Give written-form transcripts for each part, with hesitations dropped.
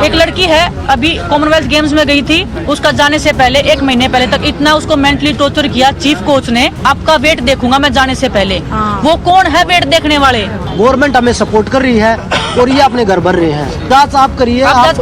एक लड़की है अभी कॉमनवेल्थ गेम्स में गई थी, उसका जाने से पहले 1 महीने पहले तक इतना उसको मेंटली टॉर्चर किया चीफ कोच ने, आपका वेट देखूंगा मैं जाने से पहले। वो कौन है वेट देखने वाले? गवर्नमेंट हमें सपोर्ट कर रही है और ये अपने घर भर रहे हैं। जांच आप करिए, आप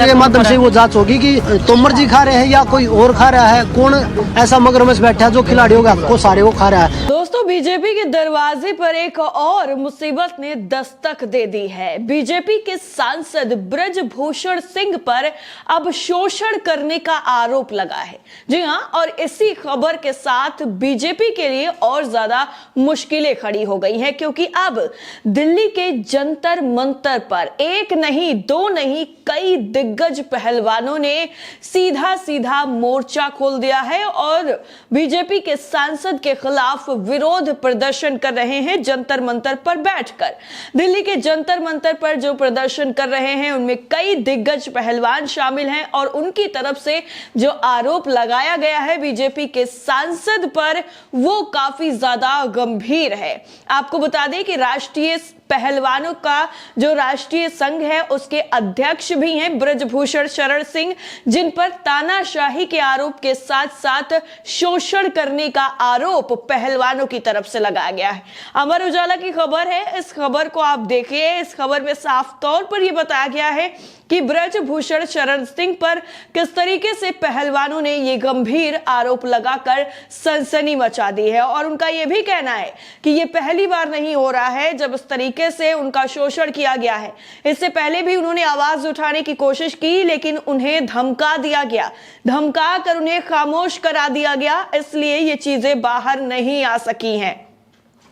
के माध्यम से वो जांच होगी कि तोमर जी खा रहे हैं या कोई और खा रहा है, कौन ऐसा मगरमच्छ बैठा है जो खिलाड़ियों को सारे वो खा रहा है। दोस्तों, बीजेपी के दरवाजे पर एक और मुसीबत ने दस्तक दे दी है। बीजेपी के सांसद ब्रजभूषण सिंह पर अब शोषण करने का आरोप लगा है। जी हां, और इसी खबर के साथ बीजेपी के लिए और ज्यादा मुश्किलें खड़ी हो गई हैं, क्योंकि अब दिल्ली के जंतर मंतर पर एक नहीं दो नहीं कई दिग्गज पहलवानों ने सीधा सीधा मोर्चा खोल दिया है और बीजेपी के सांसद के खिलाफ विरोध प्रदर्शन कर रहे हैं। जंतर मंतर पर बैठकर दिल्ली के जंतर मंतर पर जो प्रदर्शन कर रहे हैं उनमें कई दिग्गज पहलवान शामिल हैं और उनकी तरफ से जो आरोप लगाया गया है बीजेपी के सांसद पर वो काफी ज्यादा गंभीर है। आपको बता दें कि राष्ट्रीय पहलवानों का जो राष्ट्रीय संघ है उसके अध्यक्ष भी हैं ब्रजभूषण शरण सिंह, जिन पर तानाशाही के आरोप के साथ साथ शोषण करने का आरोप पहलवानों की तरफ से लगाया गया है। अमर उजाला की खबर है, इस खबर को आप देखिए। इस खबर में साफ तौर पर यह बताया गया है कि ब्रजभूषण शरण सिंह पर किस तरीके से पहलवानों ने ये गंभीर आरोप लगाकर सनसनी मचा दी है और उनका यह भी कहना है कि ये पहली बार नहीं हो रहा है जब इस तरीके से उनका शोषण किया गया है। इससे पहले भी उन्होंने आवाज उठाने की कोशिश की लेकिन उन्हें धमका दिया गया, धमका कर उन्हें खामोश करा दिया गया, इसलिए ये चीजें बाहर नहीं आ सकी हैं।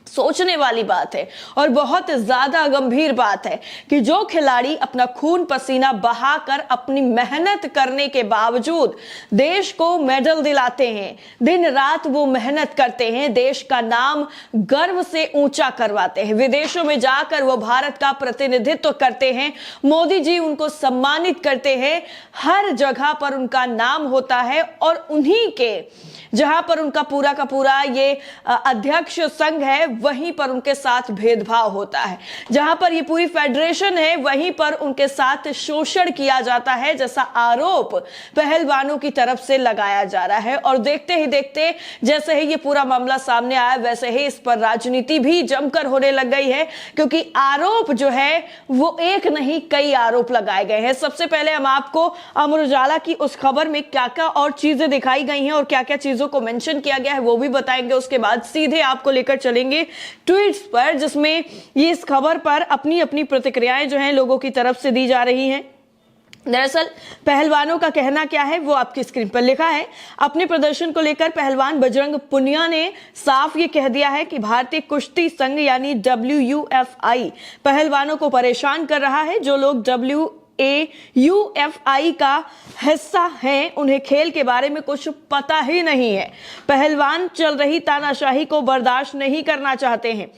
सोचने वाली बात है और बहुत ज्यादा गंभीर बात है कि जो खिलाड़ी अपना खून पसीना बहाकर अपनी मेहनत करने के बावजूद देश को मेडल दिलाते हैं, दिन रात वो मेहनत करते हैं, देश का नाम गर्व से ऊंचा करवाते हैं, विदेशों में जाकर वो भारत का प्रतिनिधित्व करते हैं, मोदी जी उनको सम्मानित करते हैं, हर जगह पर उनका नाम होता है और उन्हीं के जहां पर उनका पूरा का पूरा ये अध्यक्ष संघ है वहीं पर उनके साथ भेदभाव होता है, जहां पर ये पूरी फेडरेशन है वहीं पर उनके साथ शोषण किया जाता है, जैसा आरोप पहलवानों की तरफ से लगाया जा रहा है। और देखते ही देखते जैसे ही ये पूरा मामला सामने आया वैसे ही इस पर राजनीति भी जमकर होने लग गई है, क्योंकि आरोप जो है वो एक नहीं कई आरोप लगाए गए हैं। सबसे पहले हम आपको अमर उजाला की उस खबर में क्या क्या और चीजें दिखाई गई हैं और क्या क्या चीजों को मेंशन किया गया है वो भी बताएंगे। उसके बाद सीधे आपको लेकर चलेंगे ट्वीट्स पर, जिसमें ये इस खबर पर अपनी अपनी प्रतिक्रियाएं जो हैं लोगों की तरफ से दी जा रही हैं। दरअसल पहलवानों का कहना क्या है वो आपकी स्क्रीन पर लिखा है। अपने प्रदर्शन को लेकर पहलवान बजरंग पुनिया ने साफ ये कह दिया है कि भारतीय कुश्ती संघ यानी WUFI पहलवानों को परेशान कर रहा है। जो लोग WUFI का हिस्सा हैं उन्हें खेल के बारे में कुछ पता ही नहीं है। पहलवान चल रही तानाशाही को बर्दाश्त नहीं करना चाहते हैं।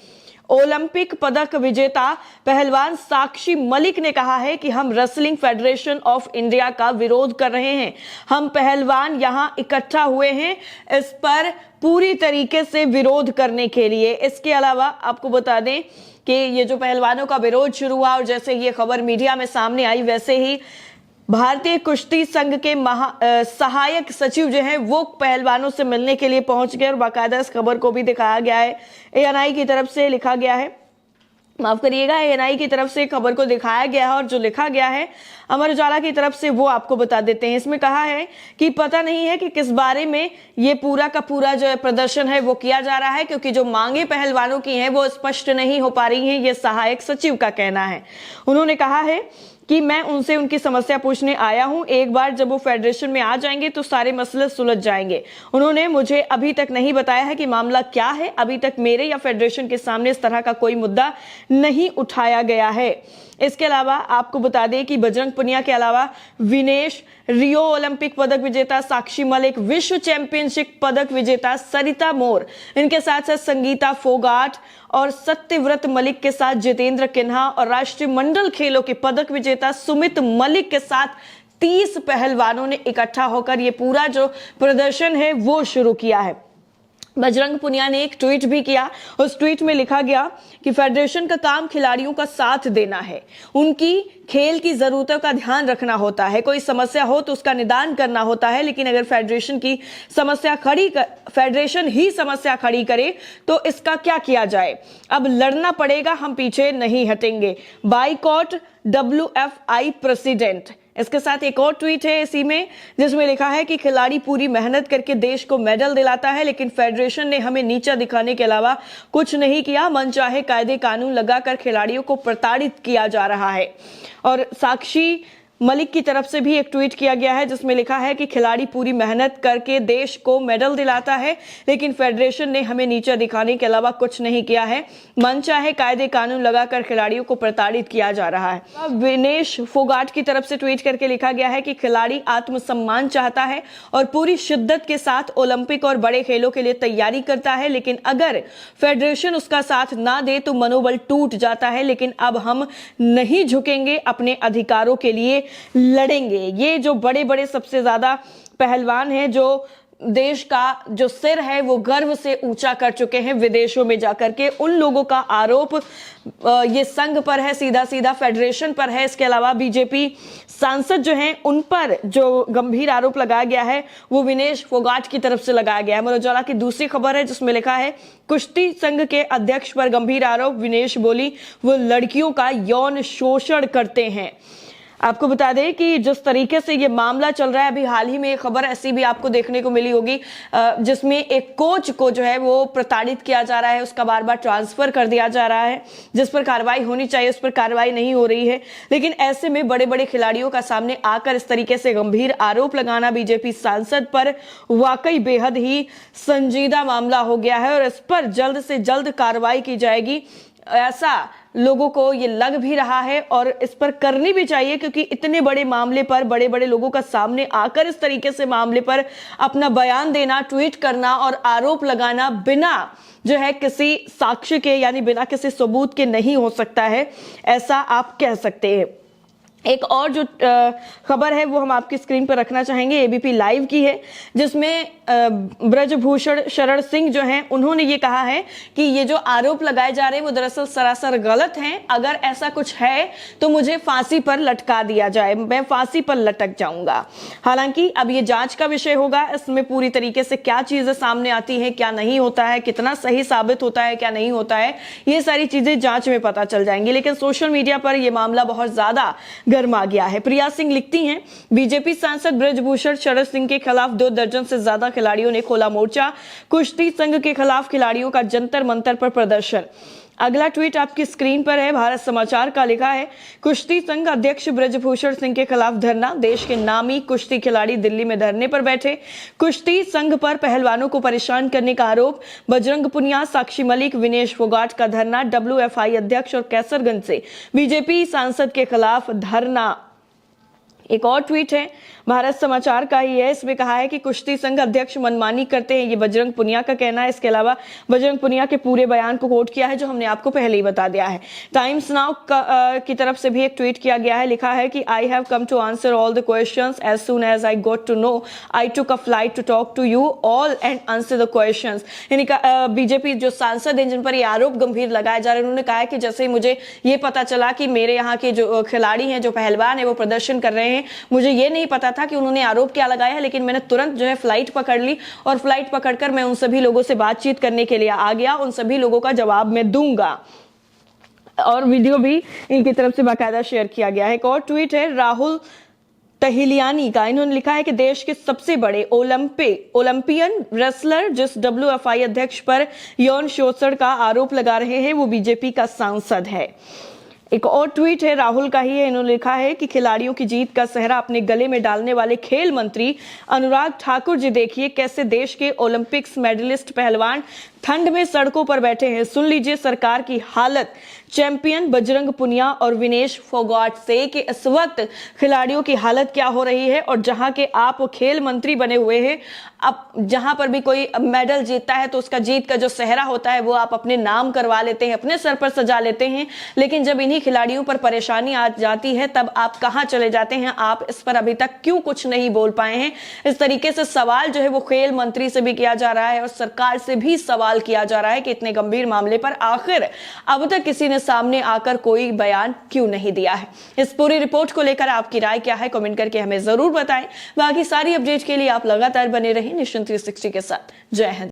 ओलंपिक पदक विजेता पहलवान साक्षी मलिक ने कहा है कि हम रेसलिंग फेडरेशन ऑफ इंडिया का विरोध कर रहे हैं। हम पहलवान यहां इकट्ठा हुए हैं इस पर पूरी तरीके से विरोध करने के लिए। इसके अलावा आपको बता दें कि ये जो पहलवानों का विरोध शुरू हुआ और जैसे ये खबर मीडिया में सामने आई वैसे ही भारतीय कुश्ती संघ के सहायक सचिव जो हैं वो पहलवानों से मिलने के लिए पहुंच गए और बाकायदा इस खबर को भी दिखाया गया है। ANI की तरफ से लिखा गया है, माफ करिएगा, ANI की तरफ से खबर को दिखाया गया है और जो लिखा गया है अमर उजाला की तरफ से वो आपको बता देते हैं। इसमें कहा है कि पता नहीं है कि किस बारे में ये पूरा का पूरा जो प्रदर्शन है वो किया जा रहा है, क्योंकि जो मांगे पहलवानों की हैं वो स्पष्ट नहीं हो पा रही हैं, ये सहायक सचिव का कहना है। उन्होंने कहा है कि मैं उनसे उनकी समस्या पूछने आया हूं, एक बार जब वो फेडरेशन में आ जाएंगे तो सारे मसले सुलझ जाएंगे। उन्होंने मुझे अभी तक नहीं बताया है कि मामला क्या है। अभी तक मेरे या फेडरेशन के सामने इस तरह का कोई मुद्दा नहीं उठाया गया है। इसके अलावा आपको बता दें कि बजरंग पुनिया के अलावा विनेश, रियो ओलंपिक पदक विजेता साक्षी मलिक, विश्व चैंपियनशिप पदक विजेता सरिता मोर, इनके साथ साथ संगीता फोगाट और सत्यव्रत मलिक के साथ जितेंद्र किन्हा और राष्ट्रीय मंडल खेलों के पदक विजेता सुमित मलिक के साथ 30 पहलवानों ने इकट्ठा होकर ये पूरा जो प्रदर्शन है वो शुरू किया है। बजरंग पुनिया ने एक ट्वीट भी किया। उस ट्वीट में लिखा गया कि फेडरेशन का काम खिलाड़ियों का साथ देना है, उनकी खेल की जरूरतों का ध्यान रखना होता है, कोई समस्या हो तो उसका निदान करना होता है, लेकिन अगर फेडरेशन ही समस्या खड़ी करे तो इसका क्या किया जाए। अब लड़ना पड़ेगा, हम पीछे नहीं हटेंगे। Boycott WFI president. इसके साथ एक और ट्वीट है इसी में, जिसमें लिखा है कि खिलाड़ी पूरी मेहनत करके देश को मेडल दिलाता है, लेकिन फेडरेशन ने हमें नीचा दिखाने के अलावा कुछ नहीं किया। मनचाहे कायदे कानून लगाकर खिलाड़ियों को प्रताड़ित किया जा रहा है। और साक्षी मलिक की तरफ से भी एक ट्वीट किया गया है, जिसमें लिखा है कि खिलाड़ी पूरी मेहनत करके देश को मेडल दिलाता है, लेकिन फेडरेशन ने हमें नीचा दिखाने के अलावा कुछ नहीं किया है। मनचाहे कायदे कानून लगाकर खिलाड़ियों को प्रताड़ित किया जा रहा है। विनेश फोगाट की तरफ से ट्वीट करके लिखा गया है कि खिलाड़ी आत्मसम्मान चाहता है और पूरी शिद्दत के साथ ओलंपिक और बड़े खेलों के लिए तैयारी करता है, लेकिन अगर फेडरेशन उसका साथ ना दे तो मनोबल टूट जाता है। लेकिन अब हम नहीं झुकेंगे, अपने अधिकारों के लिए लड़ेंगे। ये जो बड़े बड़े सबसे ज्यादा पहलवान हैं, जो देश का जो सिर है वो गर्व से ऊंचा कर चुके हैं विदेशों में जाकर के, उन लोगों का आरोप ये संघ पर है, सीधा सीधा फेडरेशन पर है। इसके अलावा बीजेपी सांसद जो हैं उन पर जो गंभीर आरोप लगाया गया है वो विनेश फोगाट की तरफ से लगाया गया है। अमर उजाला की दूसरी खबर है, जिसमें लिखा है कुश्ती संघ के अध्यक्ष पर गंभीर आरोप, विनेश बोली वो लड़कियों का यौन शोषण करते हैं। आपको बता दें कि जिस तरीके से ये मामला चल रहा है, अभी हाल ही में एक खबर ऐसी भी आपको देखने को मिली होगी, जिसमें एक कोच को जो है वो प्रताड़ित किया जा रहा है, उसका बार बार ट्रांसफर कर दिया जा रहा है, जिस पर कार्रवाई होनी चाहिए उस पर कार्रवाई नहीं हो रही है। लेकिन ऐसे में बड़े बड़े खिलाड़ियों का सामने आकर इस तरीके से गंभीर आरोप लगाना बीजेपी सांसद पर वाकई बेहद ही संजीदा मामला हो गया है, और इस पर जल्द से जल्द कार्रवाई की जाएगी, ऐसा लोगों को ये लग भी रहा है और इस पर करनी भी चाहिए, क्योंकि इतने बड़े मामले पर बड़े बड़े लोगों का सामने आकर इस तरीके से मामले पर अपना बयान देना, ट्वीट करना और आरोप लगाना बिना जो है किसी साक्ष्य के, यानी बिना किसी सबूत के नहीं हो सकता है, ऐसा आप कह सकते हैं। एक और जो खबर है वो हम आपकी स्क्रीन पर रखना चाहेंगे, एबीपी लाइव की है, जिसमें ब्रजभूषण शरण सिंह जो हैं उन्होंने ये कहा है कि ये जो आरोप लगाए जा रहे हैं वो दरअसल सरासर गलत हैं। अगर ऐसा कुछ है तो मुझे फांसी पर लटका दिया जाए, मैं फांसी पर लटक जाऊंगा। हालांकि अब ये जांच का विषय होगा, इसमें पूरी तरीके से क्या चीजें सामने आती हैं, क्या नहीं होता है, कितना सही साबित होता है, क्या नहीं होता है, ये सारी चीजें जांच में पता चल जाएंगी। लेकिन सोशल मीडिया पर यह मामला बहुत ज्यादा गर्मा गया है। प्रिया सिंह लिखती हैं, बीजेपी सांसद ब्रजभूषण शरण सिंह के खिलाफ 2 दर्जन से ज्यादा खिलाड़ियों ने खोला मोर्चा, कुश्ती संघ के खिलाफ खिलाड़ियों का जंतर मंतर पर प्रदर्शन। अगला ट्वीट आपकी स्क्रीन पर है, भारत समाचार का लिखा है, कुश्ती संघ अध्यक्ष ब्रजभूषण सिंह के खिलाफ धरना, देश के नामी कुश्ती खिलाड़ी दिल्ली में धरने पर बैठे, कुश्ती संघ पर पहलवानों को परेशान करने का आरोप, बजरंग पुनिया, साक्षी मलिक, विनेश फोगाट का धरना, WFI अध्यक्ष और कैसरगंज से बीजेपी सांसद के खिलाफ धरना। एक और ट्वीट है, भारत समाचार का ही है, इसमें कहा है कि कुश्ती संघ अध्यक्ष मनमानी करते हैं, ये बजरंग पुनिया का कहना है। इसके अलावा बजरंग पुनिया के पूरे बयान को कोट किया है, जो हमने आपको पहले ही बता दिया है। टाइम्स नाउ की तरफ से भी एक ट्वीट किया गया है, लिखा है कि I have come to answer all the questions as soon as I got to know I took a flight to talk to you all and answer the questions. यानी बीजेपी जो सांसद हैं जिन पर ये आरोप गंभीर लगाए जा रहे हैं, उन्होंने कहा है कि जैसे ही मुझे ये पता चला कि मेरे यहाँ के जो खिलाड़ी हैं, जो पहलवान है, वो प्रदर्शन कर रहे हैं, मुझे ये नहीं पता था कि उन्होंने आरोप क्या लगाया है, लेकिन मैंने तुरंत जो है फ्लाइट पकड़ ली और फ्लाइट पकड़कर मैं उन सभी लोगों से बातचीत करने के लिए आ गया, उन सभी लोगों का जवाब मैं दूंगा। और वीडियो भी इनकी तरफ से बाकायदा शेयर किया गया है। एक और ट्वीट है राहुल तहिलियानी का, इन्होंने लिखा है कि देश के सबसे बड़े ओलंपियन रेसलर जिस WFI अध्यक्ष पर यौन शोषण का आरोप लगा रहे हैं वो बीजेपी का सांसद है। एक और ट्वीट है राहुल का ही है, इन्होंने लिखा है कि खिलाड़ियों की जीत का सेहरा अपने गले में डालने वाले खेल मंत्री अनुराग ठाकुर जी देखिए कैसे देश के ओलंपिक्स मेडलिस्ट पहलवान ठंड में सड़कों पर बैठे हैं। सुन लीजिए सरकार की हालत। चैंपियन बजरंग पुनिया और विनेश फोगाट से कि इस वक्त खिलाड़ियों की हालत क्या हो रही है। और जहां के आप खेल मंत्री बने हुए हैं, अब जहां पर भी कोई मेडल जीतता है तो उसका जीत का जो सेहरा होता है वो आप अपने नाम करवा लेते हैं, अपने सर पर सजा लेते हैं। लेकिन जब इन्हीं खिलाड़ियों पर परेशानी आ जाती है तब आप कहां चले जाते हैं? आप इस पर अभी तक क्यों कुछ नहीं बोल पाए हैं? इस तरीके से सवाल जो है वो खेल मंत्री से भी किया जा रहा है और सरकार से भी सवाल किया जा रहा है कि इतने गंभीर मामले पर आखिर अब तक किसी ने सामने आकर कोई बयान क्यों नहीं दिया है। इस पूरी रिपोर्ट को लेकर आपकी राय क्या है, कमेंट करके हमें जरूर बताएं। बाकी सारी अपडेट के लिए आप लगातार बने रहिए नेशन 360 के साथ। जय हिंद।